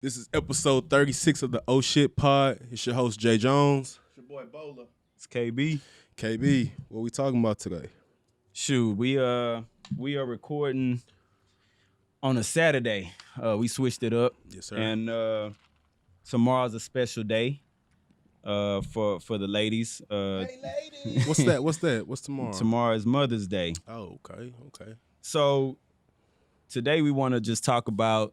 This is episode 36 of the Oh Shit Pod. It's your host, Jay Jones. It's your boy Bola. It's KB. KB, what we talking about today? Shoot, we are recording on a Saturday. We switched it up. Yes, sir. And tomorrow's a special day for the ladies. Hey, ladies. What's that? What's tomorrow? Tomorrow is Mother's Day. Oh, okay. So today we want to just talk about,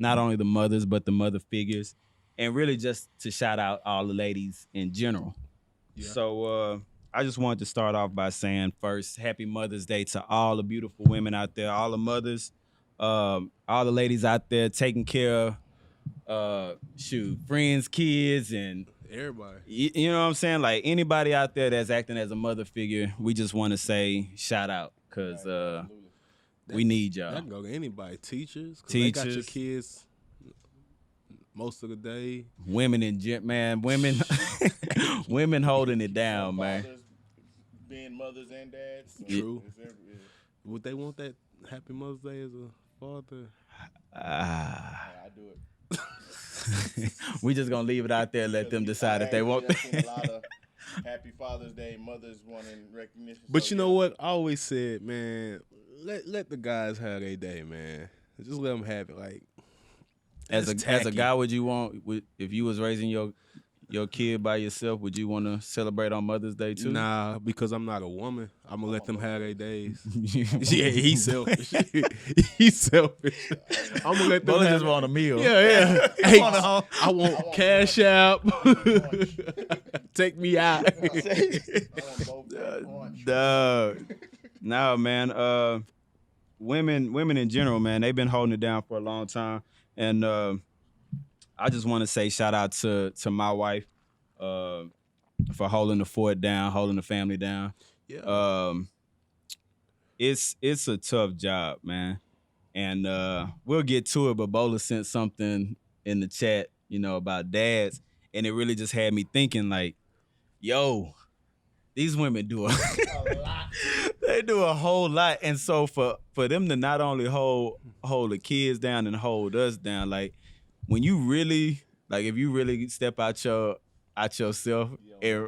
not only the mothers, but the mother figures, and really just to shout out all the ladies in general. Yeah. So I just wanted to start off by saying first, happy Mother's Day to all the beautiful women out there, all the mothers, all the ladies out there taking care of, friends, kids, and Everybody. you know what I'm saying? Like anybody out there that's acting as a mother figure, we just want to say shout out because we need y'all. That can go to anybody. Teachers. They got your kids most of the day. Women women holding it down, man. Fathers being mothers and dads. So True. it's Would they want that Happy Mother's Day as a father? I do it. We just gonna leave it out there and let them decide if they want. I've seen a lot of Happy Father's Day mothers wanting recognition. But so, you know what? I always said, man, let the guys have their day, man. Just let them have it. Like As that's a tacky. guy, would you want if you was raising your kid by yourself? Would you want to celebrate on Mother's Day too? Nah, because I'm not a woman. I'm gonna let them have their days. Yeah, Yeah, he's selfish. He's selfish. I'm gonna let them Bola have just want a meal. Yeah. Hey, want a home. I want cash out. Take me out. I want both lunch. Duh. No, man. Women in general, man, they've been holding it down for a long time, and I just want to say shout out to my wife for holding the fort down, holding the family down. Yeah. It's a tough job, man, and we'll get to it. But Bola sent something in the chat, about dads, and it really just had me thinking, like, yo, these women do A lot. they do a whole lot, and so for them to not only hold the kids down and hold us down, like when you really if you really step out yourself, Hey,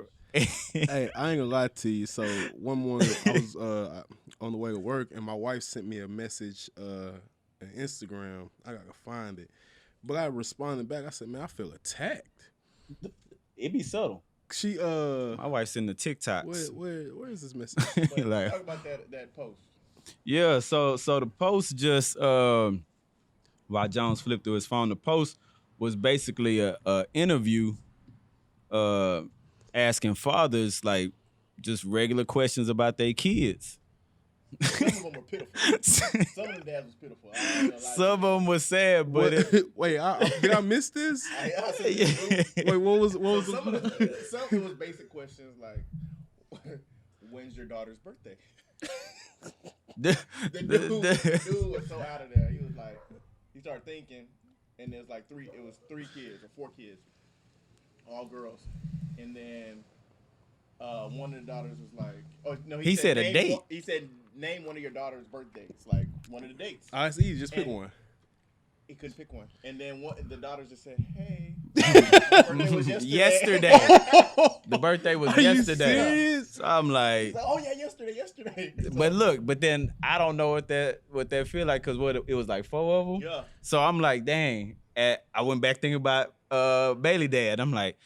I ain't gonna lie to you. So one morning I was on the way to work, and my wife sent me a message on Instagram. I gotta find it, but I responded back. I said, "Man, I feel attacked." it be subtle. She My wife's in the TikToks. where is this message? But Like- talk about that post. Yeah, so the post just while Jones flipped through his phone, the post was basically a interview asking fathers like just regular questions about their kids. Some of them were pitiful. Some of them dads was pitiful. I ain't gonna lie to Some of them was sad, but Wait, did I miss this? you. I said it's true. Wait, what was So the? some of it was basic questions like, when's your daughter's birthday? The dude was so out of there. He was like, he started thinking, and there's like three kids or four kids, all girls, and then one of the daughters was like, oh no, He said a name date. He said name one of your daughter's birthdays, like one of the dates. I see. Just pick And- one. He couldn't pick one, and then the daughters just said, "Hey, my birthday was yesterday." The birthday was Are you yesterday. serious? So I'm like, He's like, oh yeah, yesterday. but look, but then I don't know what that feel like because it was like four of them. Yeah. So I'm like, dang. I went back thinking about Bailey dad. I'm like,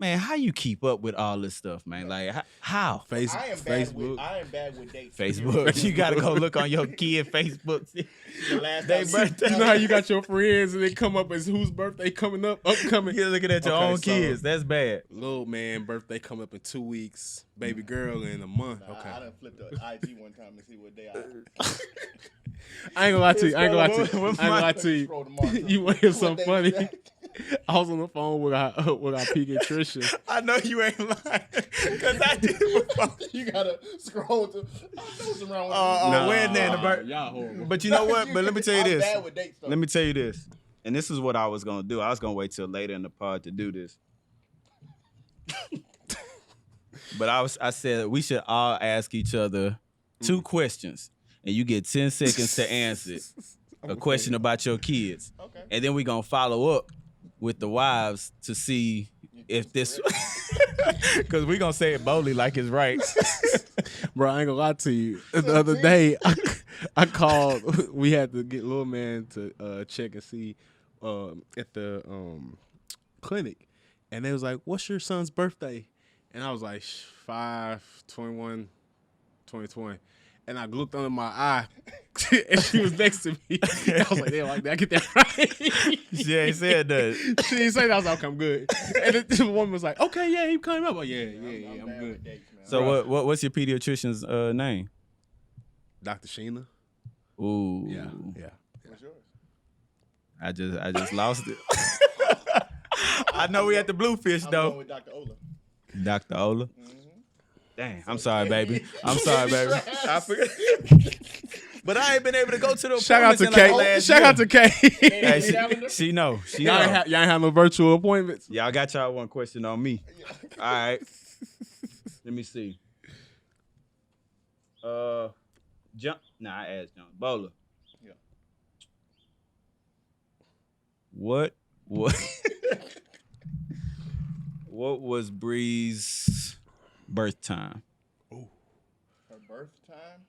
man, how you keep up with all this stuff, man? Like, how? I am Facebook. I am bad with dates. Facebook. You gotta go look on your kid Facebook. The last They time- birthday. You know how you got your friends and they come up as whose birthday coming up, upcoming. You're looking at your Okay, own so- kids. That's bad. Little man birthday coming up in 2 weeks. Baby girl in a month. Nah, Okay. I done flipped the IG one time to see what day I. I ain't gonna lie to you. I ain't gonna lie to you. I ain't With gonna lie to you. Scroll tomorrow. You want to hear What something day funny? was that? I was on the phone with our pediatrician. I know you ain't lying because I did it before. You gotta scroll to. I know what's around with Nah. when then the birth- Y'all horrible. But you know what? But let me tell you I'm this. bad with dates, though. Let me tell you this. And this is what I was gonna do. I was gonna wait till later in the pod to do this. But I said we should all ask each other 2 questions, and you get 10 seconds to answer it. a question about your kids, Okay. and then we gonna follow up with the wives to see if this, because we gonna say it boldly like it's right. Bro, I ain't gonna lie to you. The other day, I called. We had to get little man to check and see at the clinic, and they was like, "What's your son's birthday?" And I was like, 5/21/2020. And I looked under my eye, and she was next to me. I was like, damn, did I get that right? She ain't said that. She didn't say that. I was like, okay, I'm good. And the woman was like, okay, yeah, he came up. Like, yeah, I'm bad good. with dates, man. So what's your pediatrician's name? Dr. Sheena. Ooh. Yeah. What's yours? I just lost it. I know we at the Bluefish I'm though. going with Dr. Ola. Dr. Ola. Dang, I'm sorry, baby. I'm sorry, baby. I forgot. But I ain't been able to go to the Shout out to appointments Kay. Shout out to Kay. Hey, she know. Y'all ain't have no virtual appointments. Yeah, I got y'all one question on me. All right. Let me see. I asked John. Bowler. Yeah. What was Bree's birth time? Her birth time?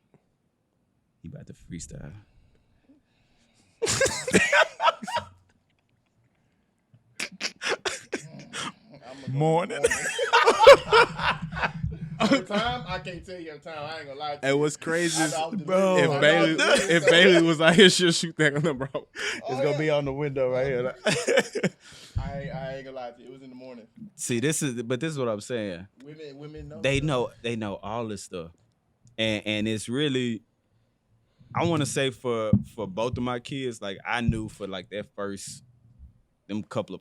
He about to freestyle. Morning. Her time? I can't tell you her time. I ain't gonna lie to you. And what's crazy is, Bro. if Bailey was out here, she'll shoot that number out. It's gonna be on the window right here. I ain't gonna lie to you. It was in the morning. See, this is what I'm saying. Women know. They know all this stuff, and it's really, I want to say for both of my kids, like I knew for like that first couple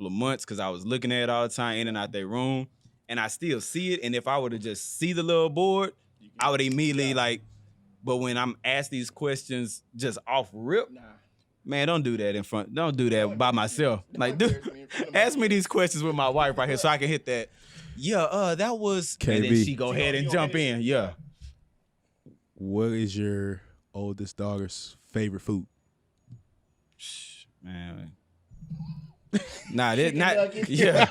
of months, because I was looking at it all the time in and out their room, and I still see it. And if I were to just see the little board, I would immediately like. But when I'm asked these questions just off rip, Nah. man, don't do that in front. Don't do that by myself. Like, ask me these questions with my wife right here so I can hit that. Yeah, that was. KB. And then she go ahead and jump in. Yeah. What is your oldest daughter's favorite food? Man. Nah, yeah.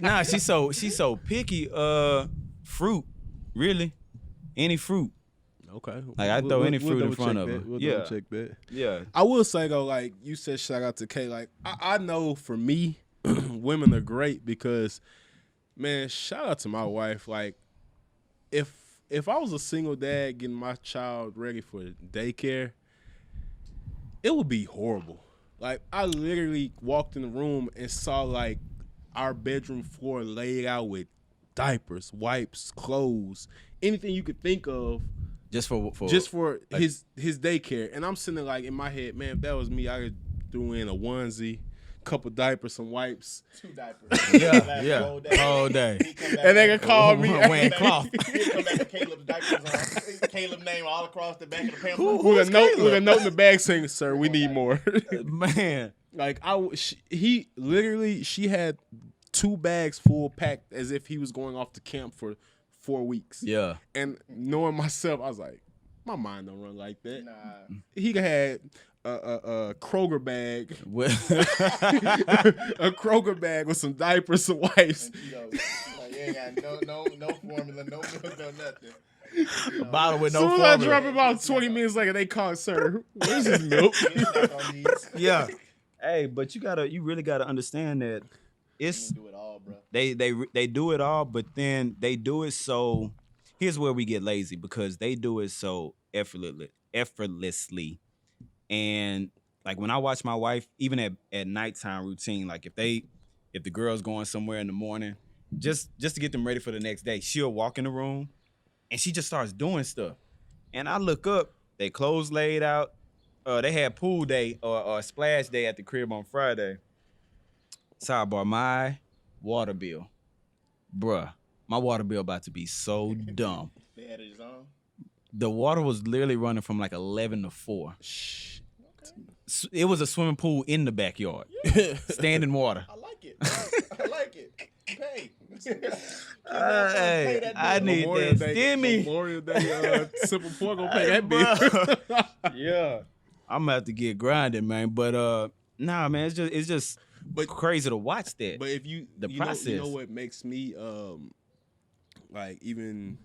Nah, she's so picky. Fruit, really, any fruit. Okay. Like I throw any fruit in front of her. We'll Yeah, double check that. yeah. I will say though, like you said, shout out to Kay. Like I know for me, women are great because, man, shout out to my wife. Like if I was a single dad getting my child ready for daycare, it would be horrible. Like I literally walked in the room and saw like our bedroom floor laid out with diapers, wipes, clothes, anything you could think of. Just for Like, his daycare. And I'm sitting there like in my head, man, if that was me, I could throw in a onesie, couple diapers, some wipes. 2 diapers. yeah, whole day. And they could call me wearing cloth. He'll come back with Caleb's diapers on. Caleb's name all across the back of the pamphlet. with a note in the bag saying, "Sir, we need more." Man, Like she had 2 bags full packed as if he was going off to camp for 4 weeks. yeah. And knowing myself, I was like, my mind don't run like that. Nah. He had a Kroger bag, a Kroger bag with some diapers, some wipes. And Cheetos. Like, you ain't got no formula, no milk, no nothing. A bottle with no As soon as I formula. drop it about 20 minutes later, they call, "Sir, where's his milk?" Yeah. Hey, but you really gotta understand that it's Do it all, bro. they do it all, but then they do it so. Here's where we get lazy because they do it so effortlessly, and like when I watch my wife, even at nighttime routine, like if the girl's going somewhere in the morning, just to get them ready for the next day, she'll walk in the room, and she just starts doing stuff, and I look up, they clothes laid out, they had pool day or splash day at the crib on Friday. Sidebar, my water bill. Bruh, my water bill about to be so dumb. They had it on. The water was literally running from like 11 to 4. It was a swimming pool in the backyard. Standing water. I like it. I like it. Pay. Hey, I need that stimmy. Memorial Day, Simple Pork gonna pay that bill. Yeah. I'm gonna have to get grinding, man. But nah, man, it's just But crazy to watch that. but if you The you know process. what makes me like even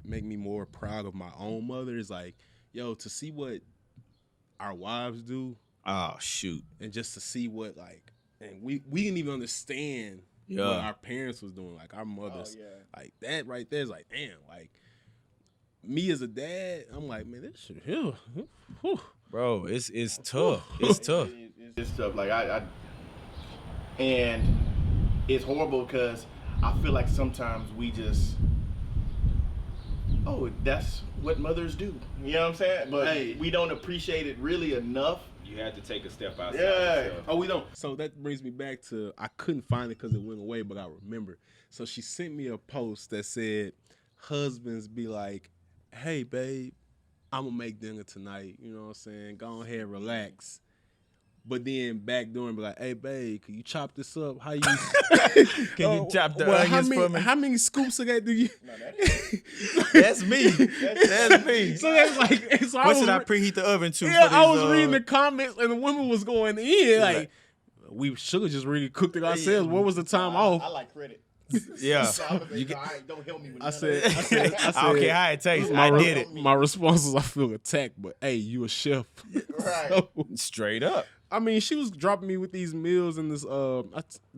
make me more proud of my own mother is like, yo, to see what our wives do Oh shoot. and just to see what like, and we didn't even understand what Yeah. our parents was doing, like our mothers. yeah. Like that right there is like, damn, like me as a dad, I'm like, man, this shit here. Whew. Bro, it's tough. It's tough. It's tough. Like and it's horrible because I feel like sometimes we just, oh, that's what mothers do. You know what I'm saying? But Hey. we don't appreciate it really enough. You had to take a step outside. Yeah. Oh, we don't. So that brings me back to, I couldn't find it because it went away, but I remember. So she sent me a post that said, husbands be like, hey, babe, I'm going to make dinner tonight. You know what I'm saying? Go ahead, relax. But then back door and be like, hey, babe, can you chop this up? How you Can you chop the onions for me? How many scoops of that do you? No, that That's me. That's me. So that's like, so What should I preheat the oven to? Yeah, for I this, was reading the comments and the woman was going in like, we should have just really cooked it ourselves. What was the time off? I like credit. Yeah. So I was like, You get- all right, don't help me with I none of said, that. I don't care how it tastes. my, I did it. my response was, I feel attacked, but hey, you a chef. Right. So, Straight up. I mean, she was dropping me with these meals and this. Did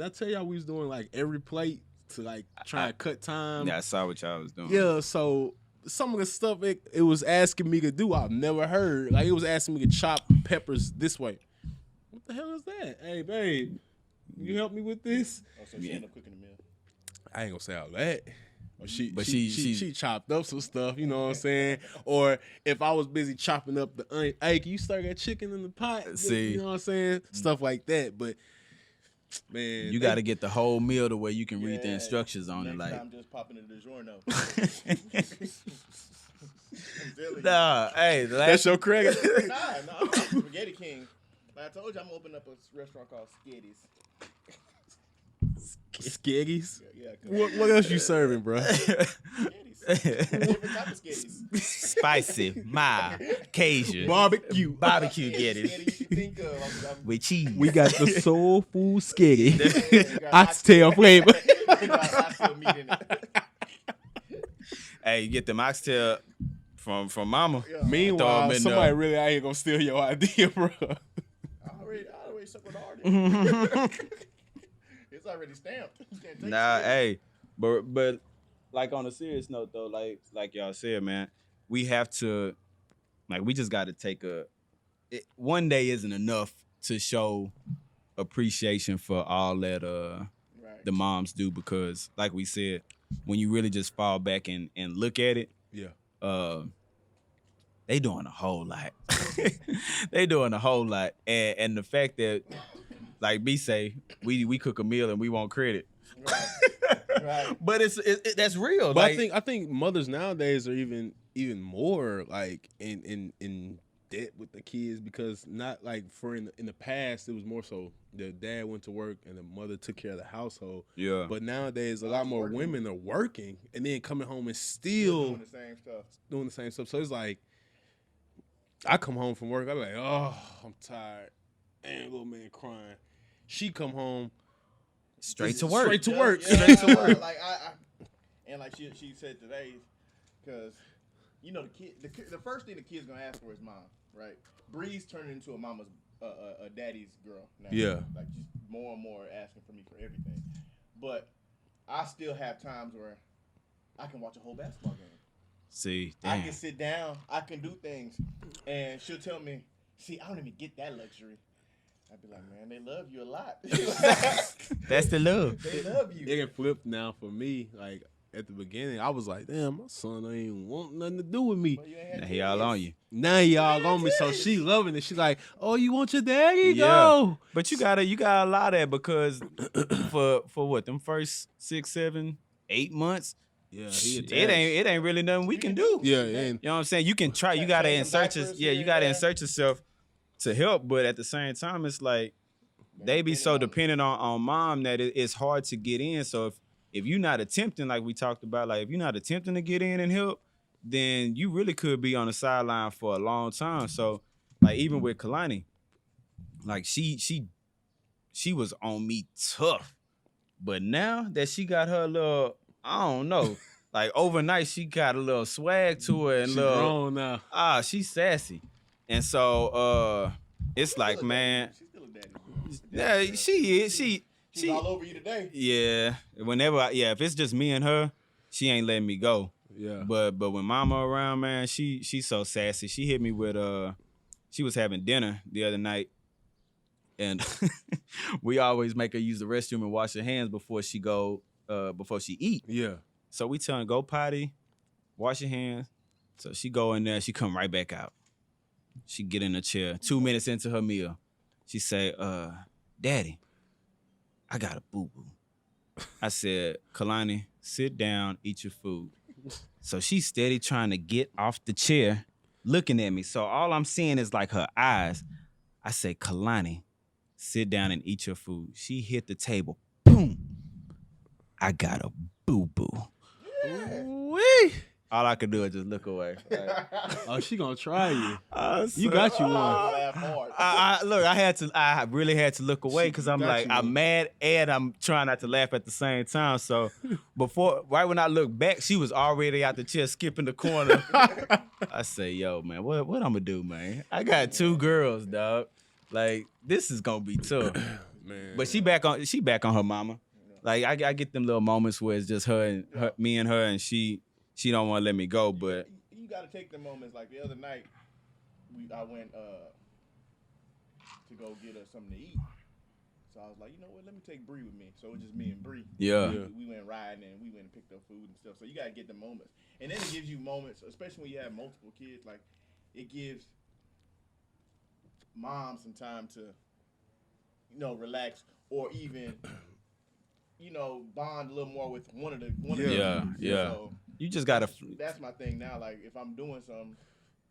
I tell y'all we was doing like every plate to like try and cut time. Yeah, I saw what y'all was doing. Yeah, so some of the stuff it was asking me to do, I've never heard. Like it was asking me to chop peppers this way. What the hell is that? Hey, babe, you help me with this? Oh, so she ended up cooking the meal. I ain't gonna say all that. But she- she chopped up some stuff, you know what I'm saying? Or if I was busy chopping up the onion, hey, can you stir that chicken in the pot? See. You know what I'm saying? Stuff like that. But man, You got to get the whole meal to where you can read the Yeah. instructions on it. Next Like, time, just pop into DiGiorno. I'm telling you. nah, hey, that's your credit. Nah, I'm Spaghetti King. Like I told you, I'm gonna open up a restaurant called Skitties. Skeggies. Yeah, What else you serving, bro? Skitties. Different type of Skitties. spicy, mild, Cajun, Barbecue. barbecue Skitties getters you can think of. I'm with cheese. We got the soul food skeggy. You got Oxtail flavor. You got oxtail meat in it. Hey, you get them oxtail from Mama. Yeah. Throw 'em Meanwhile, in somebody there. really out here gonna steal your idea, bro. I already suckled already. It's already stamped. You can't take Nah, it. hey, but like on a serious note though, like y'all said, man, we have to, like, we just got to take one day isn't enough to show appreciation for all that Right. the moms do, because like we said, when you really just fall back and look at it, Yeah. they doing a whole lot. They doing a whole lot, and the fact that, like B say, we cook a meal and we want credit. Right. But that's real. But Like, I think mothers nowadays are even more like in debt with the kids, because not like in the past it was more so the dad went to work and the mother took care of the household. yeah. But nowadays a lot more working. women are working and then coming home and still Doing the same stuff. doing the same stuff. So it's like I come home from work, I'm like, oh, I'm tired. And little man crying. She come home Straight to work. Straight to work. Yeah, Straight to work. Like and like she said today, because you know the first thing the kid's gonna ask for is mom, right? Bree's turning into a mama's a daddy's girl now. Yeah. Like she's more and more asking for me for everything, but I still have times where I can watch a whole basketball game. See, I damn. can sit down, I can do things, and she'll tell me, "See, I don't even get that luxury." I'd be like, "Man, they love you a lot. That's the love. They love you." It can flip now for me. Like at the beginning, I was like, "Damn, my son ain't even want nothing to do with me." But you ain't had Now he all on kids. you. Now y'all on me, so she loving it. She's like, "Oh, you want your daddy? Go." But you gotta allow that, because for what, them first 6, 7, 8 months, Yeah, it ain't really nothing we can do. Yeah, and You know what I'm saying? You can try. You gotta Change some insert diapers you here and gotta there. insert yourself to help. But at the same time, it's like they be so dependent on mom that it's hard to get in. So if you're not attempting, like we talked about, like if you're not attempting to get in and help, then you really could be on the sideline for a long time. So like even with Kalani, like she was on me tough. But now that she got her little, I don't know, like overnight she got a little swag to her and She little grown now. she's sassy. And so it's like, man, She's still a daddy. yeah, she is. She's all over you today. Yeah. If it's just me and her, she ain't letting me go. Yeah. But when mama around, man, she's so sassy. She hit me with she was having dinner the other night, and we always make her use the restroom and wash her hands before she eat. Yeah. So we tell her, go potty, wash your hands. So she go in there, she come right back out. She get in a chair. 2 minutes into her meal, she say, Daddy, I got a boo-boo. I said, Kalani, sit down, eat your food. So she's steady trying to get off the chair, looking at me. So all I'm seeing is like her eyes. I say, Kalani, sit down and eat your food. She hit the table. Boom. I got a boo-boo. Wee. All I could do is just look away. Oh, she gonna try you. You got you one. Laugh hard. I really had to look away because I'm got like, you I'm one. mad and I'm trying not to laugh at the same time. So right when I look back, she was already out the chair, skipping the corner. I say, yo, man, what I'm gonna do, man? I got 2 girls, dog. Like, this is gonna be tough. Man. But she back on her mama. Like, I get them little moments where it's just me and her, and she don't want to let me go. But you got to take the moments. Like the other night, I went to go get us something to eat. So I was like, you know what? Let me take Bree with me. So it was just me and Bree. Yeah. We went riding and we went and picked up food and stuff. So you got to get the moments. And then it gives you moments, especially when you have multiple kids. Like, it gives mom some time to, relax or even, bond a little more with one of the Yeah. So You just gotta. that's my thing now. Like, if I'm doing something,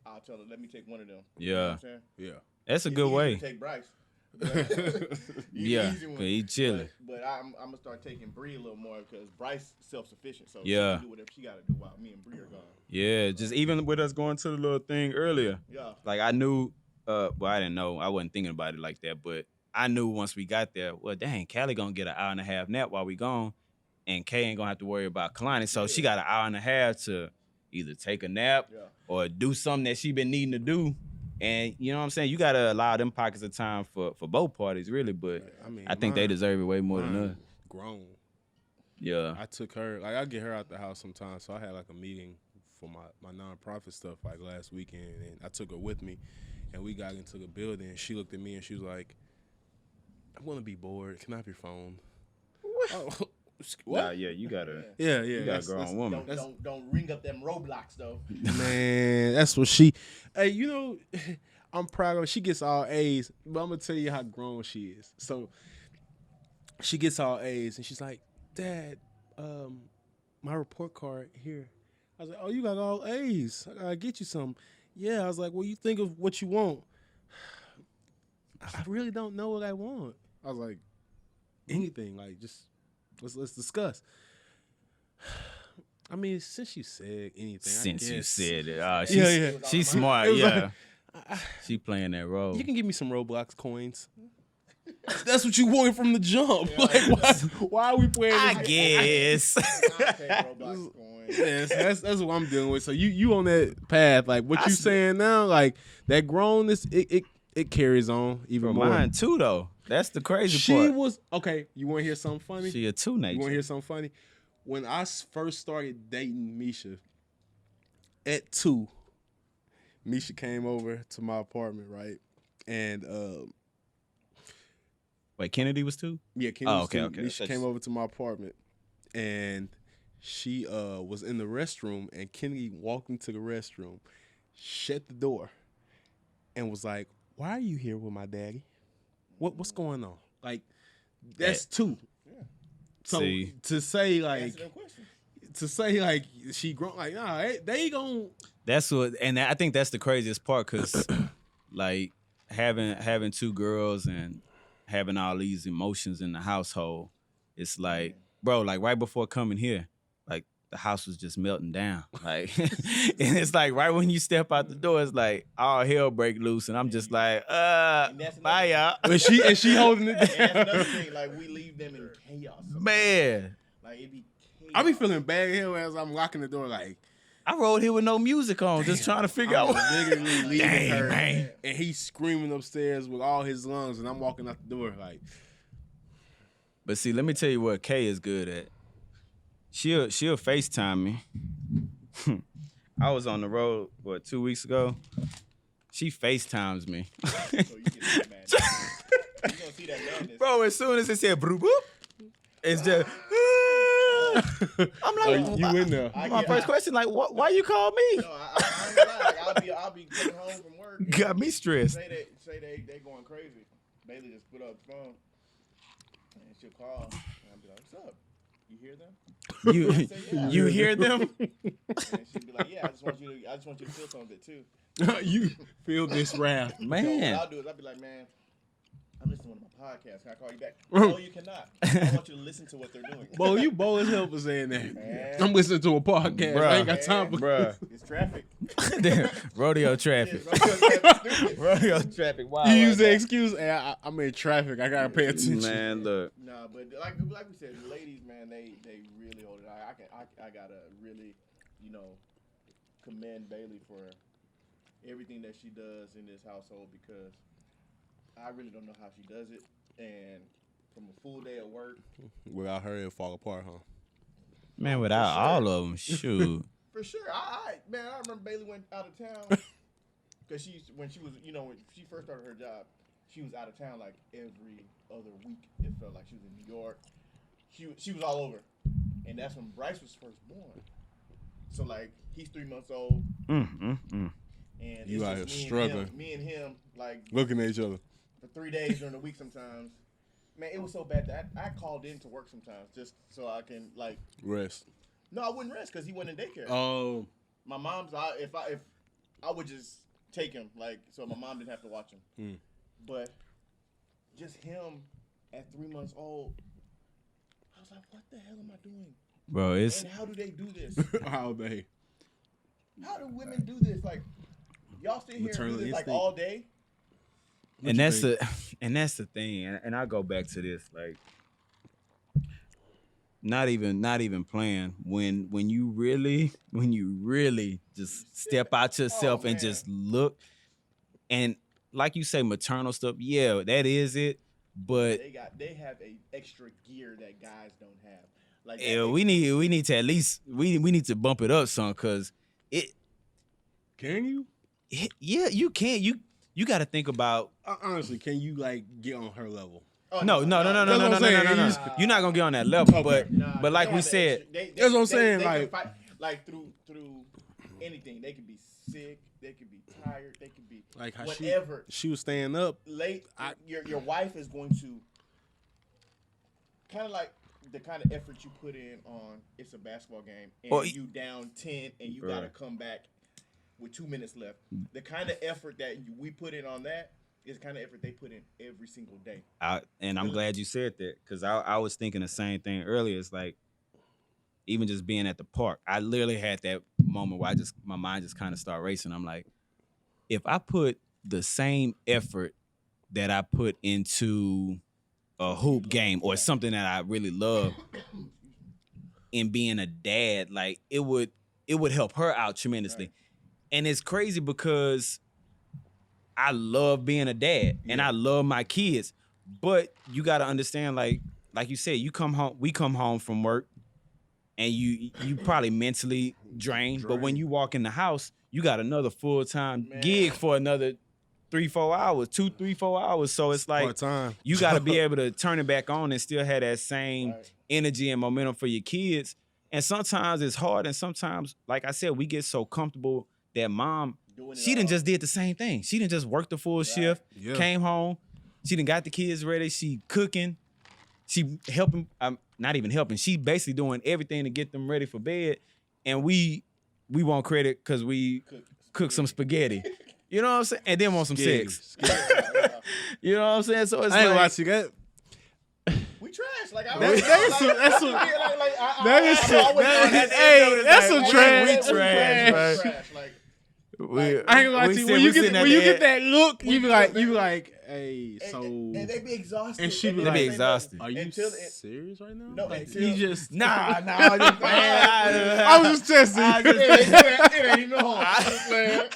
I'll tell her, let me take one of them. Yeah. You know what I'm saying? Yeah. That's a It's good easy way. to take Bryce. Yeah, Easy one. cause he chilling. But I'm gonna start taking Bree a little more because Bryce self-sufficient, so Yeah. she can do whatever she gotta do while me and Bree are gone. Yeah, just even with us going to the little thing earlier. Yeah. Like I knew, well, I didn't know. I wasn't thinking about it like that, but I knew once we got there, well, dang, Callie gonna get an hour and a half nap while we gone, and Kay ain't gonna have to worry about Kalani. So she got an hour and a half to either take a nap or do something that she been needing to do. And you know what I'm saying? You gotta allow them pockets of time for both parties, really. But I think they deserve it way more than us. Grown. Yeah. I took her, like I get her out the house sometimes. So I had like a meeting for my nonprofit stuff like last weekend, and I took her with me, and we got into the building. And she looked at me and she was like, "I'm gonna be bored. Can I have your phone?" What? What? Nah, yeah, you gotta. Yeah, You got a grown woman. Don't ring up them Roblox though. Man, that's what she. Hey, I'm proud of her. She gets all A's, but I'm gonna tell you how grown she is. So she gets all A's, and she's like, "Dad, my report card here." I was like, "Oh, you got all A's. I gotta get you some." Yeah, I was like, "Well, you think of what you want." I really don't know what I want. I was like, anything, like just let's discuss. I mean, since you said anything, Since I you guess. said it, Yeah. she's smart. It was Yeah, like, she playing that role. you can give me some Roblox coins. That's what you wanted from the jump. Like, why are we playing this? I guess. I'll take Roblox coins. Yes, that's what I'm dealing with. So you on that path, like what you saying now, like that grownness, it carries on even For more. mine too, though. That's the crazy She part. was okay. You want to hear something funny? She a two You want to nature. hear something funny? When I first started dating Misha, at 2, Misha came over to my apartment, right? And Wait, Kennedy was 2? yeah, Kenny Oh, was okay, 2. okay. Misha came over to my apartment, and she was in the restroom, and Kennedy walked into the restroom, shut the door, and was like, "Why are you here with my daddy? What's going on?" Like, that's 2. So See. to say like Answer them questions. she grown, like, nah, they gon' That's what, and I think that's the craziest part, because like having 2 girls and having all these emotions in the household, it's like, bro, like right before coming here, like the house was just melting down. Like, and it's like right when you step out the door, it's like all hell break loose, and I'm just like, bye y'all. And she holding it And that's down. another thing. Like we leave them in chaos. Man, Like it be chaos. I be feeling bad here as I'm locking the door. Like I rode here with no music on, just trying to figure out. I'm literally leaving Dang, her, man. and he's screaming upstairs with all his lungs, and I'm walking out the door like. But see, let me tell you what Kay is good at. She'll FaceTime me. I was on the road, 2 weeks ago. She FaceTimes me. So you get that madness. You gonna see that madness. Bro, as soon as it said boop, it's just I'm like, You in there? my first question, like, why you call me? No, I ain't gonna lie. Like, I'll be coming home from work. and Got me stressed. Say they going crazy. Bailey just put up the phone, and she'll call, and I'll be like, "What's up? You hear them?" You I say, "Yeah." you hear them? And she'd be like, "Yeah, I just want you to feel some of it too." You feel this wrath. So what Man. I'll do is I'll be like, "Man, I'm listening to one of my podcasts. Can I call you back?" No, you cannot. I want you to listen to what they're doing. Bo, you bold as hell for saying that. Man. I'm listening to a podcast. I ain't got time for Bruh. It's traffic. Rodeo traffic. Stupid. Rodeo traffic. Wow. You use the excuse, hey, I'm in traffic. I gotta pay attention. Man, look. Nah, but like we said, the ladies, man, they really hold it. I gotta really, commend Bailey for everything that she does in this household because I really don't know how she does it. And from a full day of work, Without her, it'll fall apart, huh? Man, without sure. all of them, shoot. for sure. I remember Bailey went out of town because when she first started her job, she was out of town like every other week. It felt like she was in New York. She was all over, and that's when Bryce was first born. So like he's 3 months old, and You it's out just here struggling. Me and him like Looking at each other. for 3 days during the week sometimes. Man, it was so bad that I called in to work sometimes just so I can like. Rest. No, I wouldn't rest because he wasn't in daycare. Oh. My mom's if I would just take him like so my mom didn't have to watch him. But just him at 3 months old, I was like, what the hell am I doing? Bro, it's And how do they do this? How they? How do women do this? Like y'all sit here and Maternal do this like instinct. all day? and that's the thing, and I go back to this, like not even playing when you really just step out yourself and man. just look, and like you say, maternal stuff, yeah, that is it, but They have a extra gear that guys don't have. Like yeah, we need to at least we need to bump it up some, cause Can you? yeah, you can, you got to think about. Honestly, can you like get on her level? Oh, No. That's what I'm saying. You're not gonna get on that level, Okay. but like we said, That's what I'm saying, They like- can fight, like through anything. They could be sick. They could be tired. They could be Like how whatever. she was staying up. Late. I- Your wife is going to kind of like the kind of effort you put in on it's a basketball game and Well, you down 10 and you Bruh. got to come back with 2 minutes left. The kind of effort that we put in on that is the kind of effort they put in every single day. and I'm glad you said that, because I was thinking the same thing earlier. It's like, even just being at the park, I literally had that moment where my mind just kind of started racing. I'm like, if I put the same effort that I put into a hoop game or something that I really love in being a dad, like it would help her out tremendously. Right. And it's crazy because I love being a dad and I love my kids, but you got to understand, like you said, we come home from work and you probably mentally drained, but when you walk in the house, you got another full-time gig for another 3-4 hours, 2-3-4 hours. So it's like Part-time. you got to be able to turn it back on and still have that same Right. energy and momentum for your kids. And sometimes it's hard, and sometimes, like I said, we get so comfortable that mom, Doing it she done all. just did the same thing. She done just worked the full shift, Yeah. came home, she done got the kids ready, she cooking, she helping, not even helping, she basically doing everything to get them ready for bed, and we want credit because we cook some spaghetti. You know what I'm saying? And then want some sex. You know what I'm saying? So it's I ain't gonna lie like, to you. That We trash. Like that's some trash. Like, I ain't gonna lie to you. When you get that look, you be like, hey, so. And they be exhausted. And she be They be like, exhausted. are you serious right now? No, like, until- he just. Nah. I was just testing. It ain't even hard.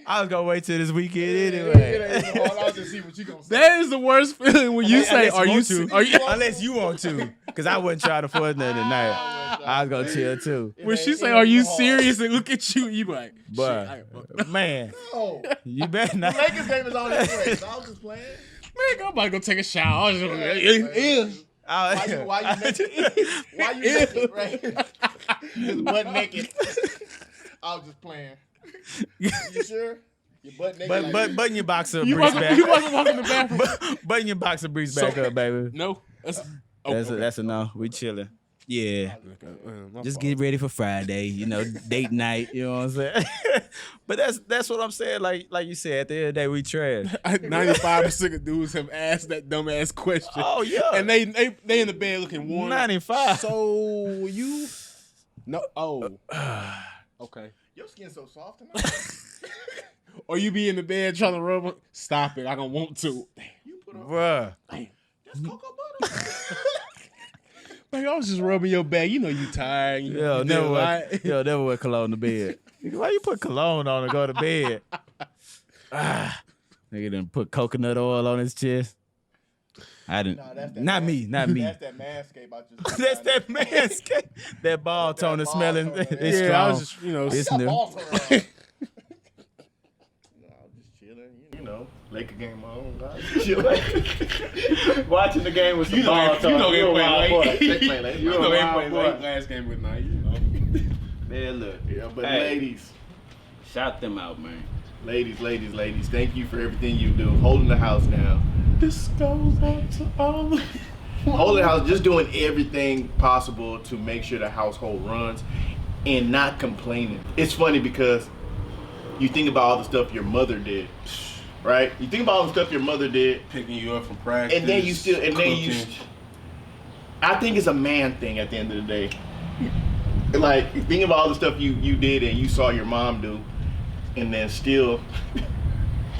I was gonna wait till this weekend It anyway. ain't even hard. I'll just see what you gonna say. That is the worst feeling when you say, "Are you?" Unless you want to, because I wasn't trying to force nothing tonight. I was gonna chill too. When she say, "Are you serious?" and look at you, you be like, But man, No. you better not. The Lakers game is on this way. So I was just playing. Man, I'm about to go take a shower. Why you naked, right? Just butt naked. I was just playing. You sure? Your butt naked. Button your boxer You briefs wasn't back. walking in the bathroom. Button your boxer briefs back up, baby. No, That's a no. We chilling. Yeah. Just get ready for Friday, date night, you know what I'm saying? But that's what I'm saying. Like you said, at the end of the day, we trash. 95% of dudes have asked that dumbass question. Oh yeah. And they in the bed looking warm. 95. So you no okay. Your skin's so soft tonight. Or you be in the bed trying to rub. Stop it! I don't want to. Damn. You put on. Bruh. That's cocoa butter. Man, I was just rubbing your back. You know you tired. Yo, never wear cologne to bed. Why you put cologne on and go to bed? Nigga done put coconut oil on his chest. I didn't. Nah, that's that Not me. That's that manscape. That's that manscape. That ball toner ball smelling. toner, It's Yeah, strong. I was just It's Got new. balls on her. No, I'm just chilling. You know, Laker game on. Chilling. Watching the game with some ball toner. you know they play late. They play late. You know a they wild play boy. late last game with night. Man, look. Yeah, but Hey. ladies, Shout them out, man. ladies, thank you for everything you do. Holding the house down. This goes out to all. Holding the house, just doing everything possible to make sure the household runs and not complaining. It's funny because you think about all the stuff your mother did, right? You think about all the stuff your mother did, Picking you up from practice. and then you still, cooking. I think it's a man thing at the end of the day. Like, think about all the stuff you did and you saw your mom do, and then still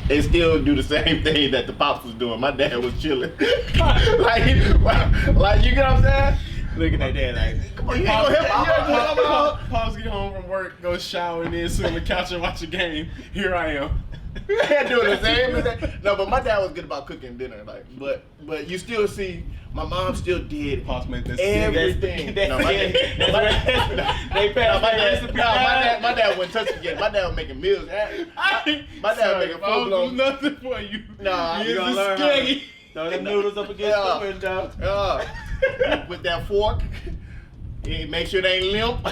they still do the same thing that the pops was doing. My dad was chilling. like you get what I'm saying? Looking at that like, Come on, you ain't gonna help. Pops get home from work, go shower, and then sit on the couch and watch a game. Here I am. Doing the same. No, but my dad was good about cooking dinner. Like, but you still see my mom still did Pops made this everything. They My dad wouldn't touch it yet. My dad was making meals. My dad was making full do blown. nothing for you. Nah, you gonna learn. throw them noodles up against the window. With that fork. Make sure they ain't limp.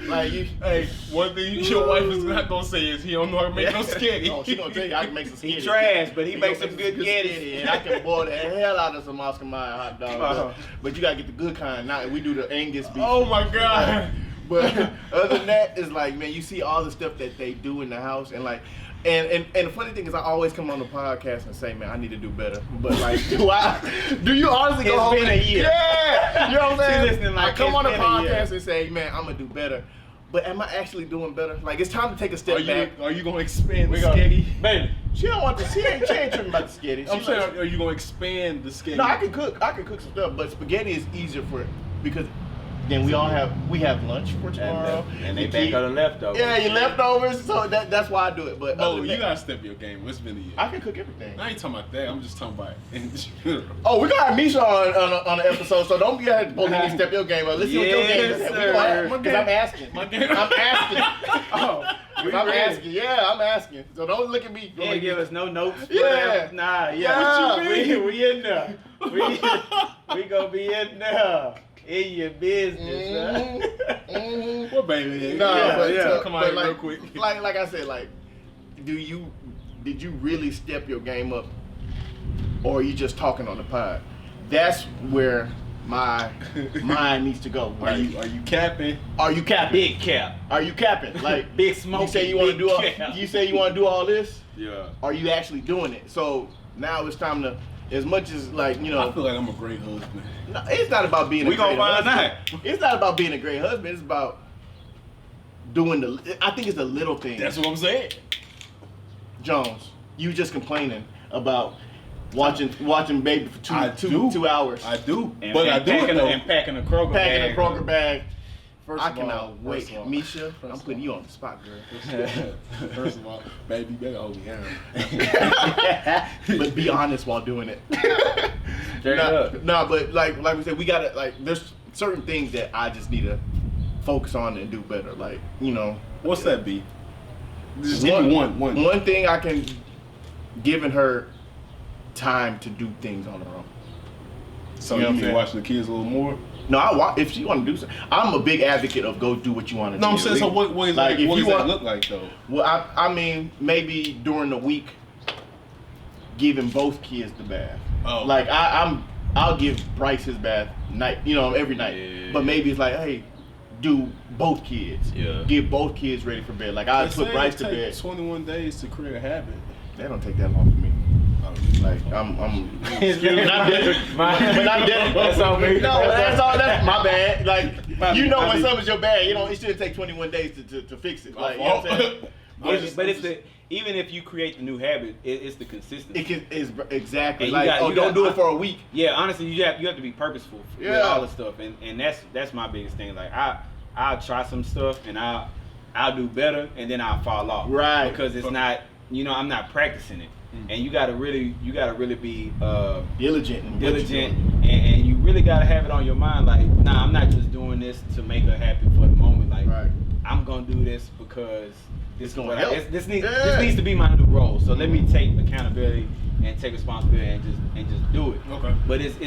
Like you. Hey, one thing your wife is not gonna say is he don't know how to make no sketty. Oh, she gonna tell you I can make some skitty. He trash, but he makes gonna some make good sketty. And I can boil the hell out of some Oscar Mayer hot dog. But you gotta get the good kind. Now we do the Angus beef. Oh my god. But other than that, it's like, man, you see all the stuff that they do in the house, and like, and the funny thing is, I always come on the podcast and say, man, I need to do better. But like, do you honestly go home? It's been a year. Yeah, you know what I'm saying? She listening like, I come it's on the been a year. podcast and say, man, I'm gonna do better. But am I actually doing better? Like, it's time to take a step back. Are you gonna expand the We go- sketty? Baby, She don't want to. She ain't tripping about the spaghetti. I'm saying, are you gonna expand the sketty? No, I can cook. I can cook some stuff, but spaghetti is easier because then we have lunch for tomorrow. and they The back kid- on the leftovers. Yeah, your leftovers. So that's why I do it. But Oh, other than you that, gotta step your game. It's been a year. I can cook everything. I ain't talking about that. I'm just talking about in general. Oh, we're gonna have Misha on the episode, so don't be ahead to step your game up. Let's see what your game is. Yes, We sir. gonna- 'cause I'm asking. My game. I'm asking. Oh, I'm asking. Yeah, I'm asking. So don't look at me. They ain't give us no notes. Yeah. Nah, Yeah. What you mean? We in there. We gonna be in there. In your business, what baby? No, Yeah, but yeah. Come but on, like, real quick. Like I said, like, did you really step your game up, or are you just talking on the pod? That's where my mind needs to go. Are you capping? Are you capping? Big cap. Are you capping? Like, Big smoke. you say you want to do all. Cap. You say you want to do all this. Yeah. Are you actually doing it? So now it's time to as much as like I feel like I'm a great husband. No, it's not about being. We a great gonna find husband. It's not about being a great husband. It's about doing I think it's the little things. That's what I'm saying. Jones, you just complaining about watching baby for 2 hours. I do, And, but and I do packing it though. and packing a Kroger Packing bag. a Kroger bag. First I of cannot all, wait, first of all, Misha. first I'm of putting all. you on the spot, girl. First of all, baby, you better hold me down. But be honest while doing it. Straight up. Nah, but like we said, we gotta like. There's certain things that I just need to focus on and do better. Like What's that be? Just give me one. One thing I can, giving her time to do things on her own. So You know you what I'm mean watching the kids a little more? No, I want if she want to do something. I'm a big advocate of go do what you want to do. No, I'm saying, so what is Like, that, if what you does that want- look like though? Well, I mean maybe during the week, giving both kids the bath. Oh. Like I'll give Bryce his bath night, every night. Yeah. But maybe it's like, hey, do both kids. Yeah. Get both kids ready for bed. Like I They put say Bryce it to bed. takes 21 days to create a habit. That don't take that long for me. Like I'm not dead, but not dead. That's on me. No, that's all. That's my bad. Like My when bad. something's your bad, it shouldn't take 21 days to fix it. Like you know what I'm saying? But it's the even if you create the new habit, it's the consistency. Is exactly And you like got- you don't got- do it for a week. Yeah, honestly, you have to be purposeful with Yeah. all the stuff, and that's my biggest thing. Like I'll try some stuff and I'll do better, and then I'll fall off. Right. Because it's not I'm not practicing it, and you gotta really be Diligent. in what you're diligent, doing. and you really gotta have it on your mind. Like, nah, I'm not just doing this to make her happy for the moment. Like, Right. I'm gonna do this because this is gonna what help. this Yeah. needs to be my new role. So let me take accountability and take responsibility and just do it. Okay. But it's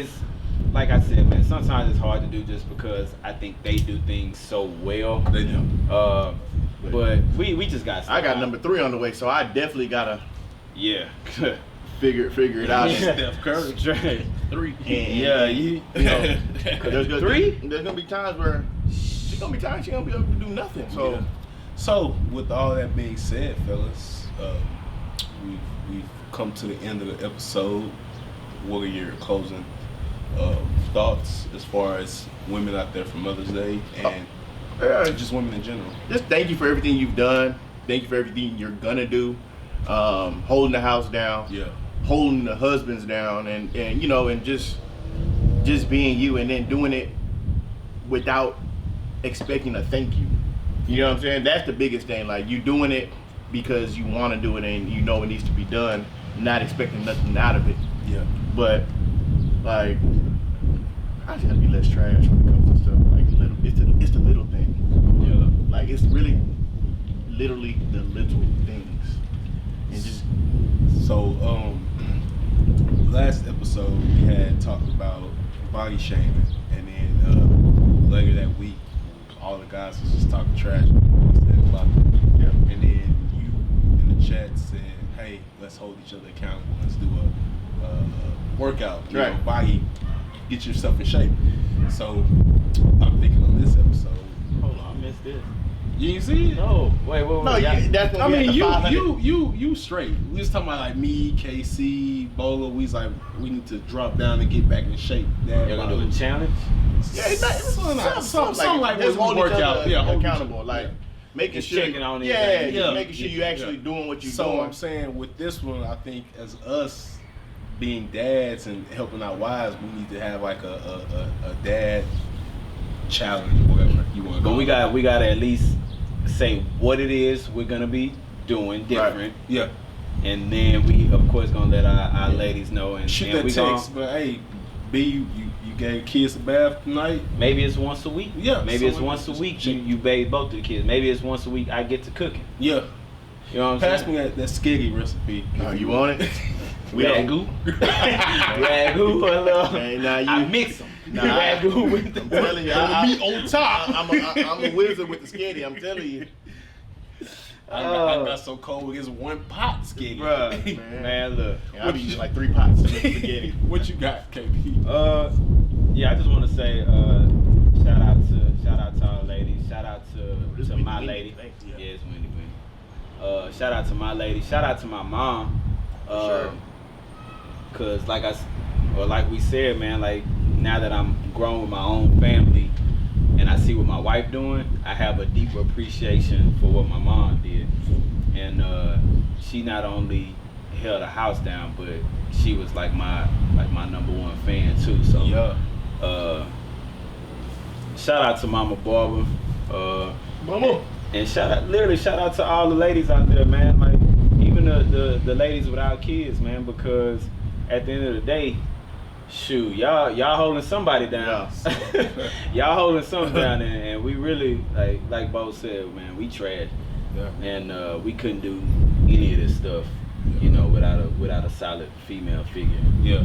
like I said, man. Sometimes it's hard to do just because I think they do things so well. They do. But we just got. I got number 3 on the way, so I definitely gotta Yeah. figure it out. Steph Curry. Straight. 3. And, Yeah, and, you. 'cause there's gonna, 3? There's gonna be times where she's gonna be able to do nothing. So. Yeah. So, with all that being said, fellas, we've come to the end of the episode. What are your closing thoughts as far as women out there for Mother's Day and just women in general? Just thank you for everything you've done. Thank you for everything you're gonna do. Holding the house down. Yeah. Holding the husbands down, and just being you, and then doing it without expecting a thank you. You know what I'm saying? That's the biggest thing. Like, you doing it because you want to do it and you know it needs to be done, not expecting nothing out of it. Yeah. But like, I just gotta be less trash when it comes to stuff. Like, it's the little thing. Yeah. Like, it's really literally the little things. And just So, last episode we had talked about body shaming, and then later that week, all the guys was just talking trash. Yeah. And then you in the chat said, "Hey, let's hold each other accountable. Let's do a workout. You Right. know, body, get yourself in shape." So, I'm thinking on this episode. Hold on, I missed this. You didn't see it? No, wait. no, yeah. that's when I we had mean, the 500. you straight. We was talking about like me, KC, Bola. We was like, we need to drop down and get back in shape. You're gonna do a challenge? Yeah, it's not, something like just what we hold work each out. other Yeah, hold each accountable. other. Like, Yeah. making Just sure, checking on it. yeah, Yeah. making sure you actually doing what you're So doing. I'm saying with this one, I think as us being dads and helping our wives, we need to have like a dad challenge, whatever you want to But call it. we gotta at least say what it is we're gonna be doing different, Yeah. and then we of course gonna let our ladies know, and, Shoot and that we text, but hey, B, you gave kids a bath tonight. maybe it's once a week. Yeah, Maybe it's someone once a just week check. you bathe both of the kids. Maybe it's once a week I get to cooking. Yeah. You know what I'm Pass saying? me that skiggy recipe. You want it? We don't. Ragu. Ragu, a little. Hey, now you. I mix them. Nah, Ragu with the I'm telling you, The meat on top. I'm a wizard with the skitty. I'm telling you. I got so cold with this one pot skiggy. Bruh, man, look. Yeah, I be using like 3 pots of spaghetti. What you got, KP? Yeah, I just want to say shout out to our ladies. Shout out It's to windy, my windy. lady. Thank you. Yeah, it's windy. Shout out to my lady. Shout out to my mom. Sure. Cause like we said, man, like now that I'm grown with my own family and I see what my wife doing, I have a deeper appreciation for what my mom did. And she not only held the house down, but she was like my number one fan too. So shout out to Mama Barbara. Mama. And shout out to all the ladies out there, man. Like even the ladies without kids, man, because at the end of the day, shoot, y'all holding somebody down. Yeah. Y'all holding something down, and we really like Bo said, man, we trash. Yeah. And we couldn't do any of this stuff, you know, without a solid female figure. Yeah.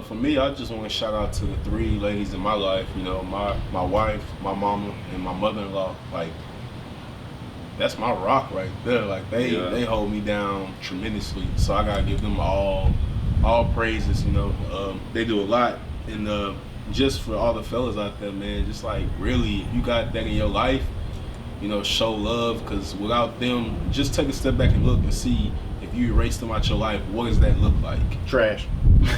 For me, I just want to shout out to the 3 ladies in my life. You know, my wife, my mama, and my mother-in-law. Like, that's my rock right there. Like they hold me down tremendously. So I gotta give them all praises. You know, they do a lot. And just for all the fellas out there, man, just like really, if you got that in your life, you know, show love. Because without them, just take a step back and look and see if you erase them out your life, what does that look like? Trash.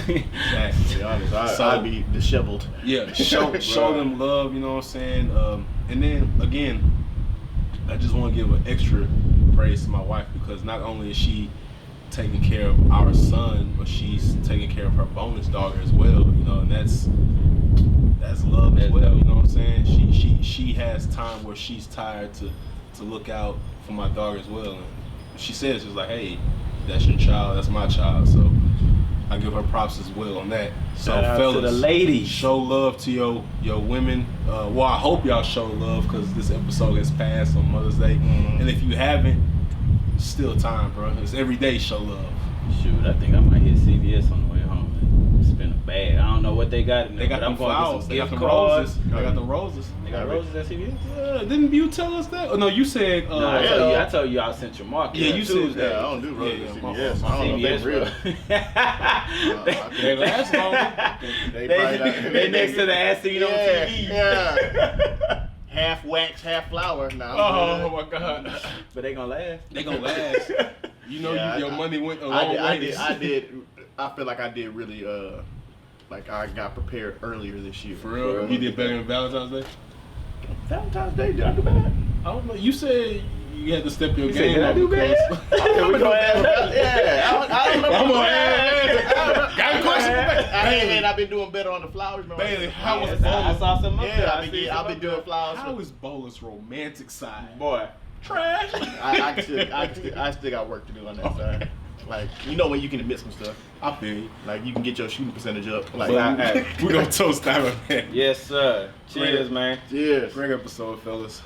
Exactly. To be honest, I'd be disheveled. Yeah, show them love. You know what I'm saying? And then again, I just want to give an extra praise to my wife, because not only is she taking care of our son, but she's taking care of her bonus daughter as well. You know, and that's love as well. You know what I'm saying? She has time where she's tired to look out for my daughter as well. And she says, she's like, hey, that's your child, that's my child. So I give her props as well on that. So fellas, to the ladies, show love to your women. Well, I hope y'all show love, because this episode has passed on Mother's Day. Mm-hmm. And if you haven't, still time, bro. It's every day show love. Shoot, I think I might hit CVS on the way home and spend a bag. I don't know what they got in there. They got them flowers. They got the roses. They got the roses. They got roses at CVS? Didn't you tell us that? Oh, no, you said... I told you I sent your market. Yeah, you said that. I don't do roses at CVS. I don't know if real. They last long. They next to the ass scene on TV. Yeah. Half wax, half flour. Oh my God! But they gonna last. They gonna last. You know, your money went a long way. I did. I feel like I did really. Like I got prepared earlier this year. For real? You did better than Valentine's Day. Valentine's Day? Did I do bad? I don't know. You said you had to step your game up. Did I do bad? We gonna ask that. Yeah, I don't remember. I'm gonna ask. Got a question? I've been doing better on the flowers, man. Bailey, how was Bolus? I saw some up there. I've been doing flowers. How is Bolus' romantic side? Boy, trash. I still got work to do on that side. Like, you know when you can admit some stuff. I feel you. Like, you can get your shooting percentage up. Like, we're gonna toast that one, man. Yes, sir. Cheers, man. Cheers. Great episode, fellas.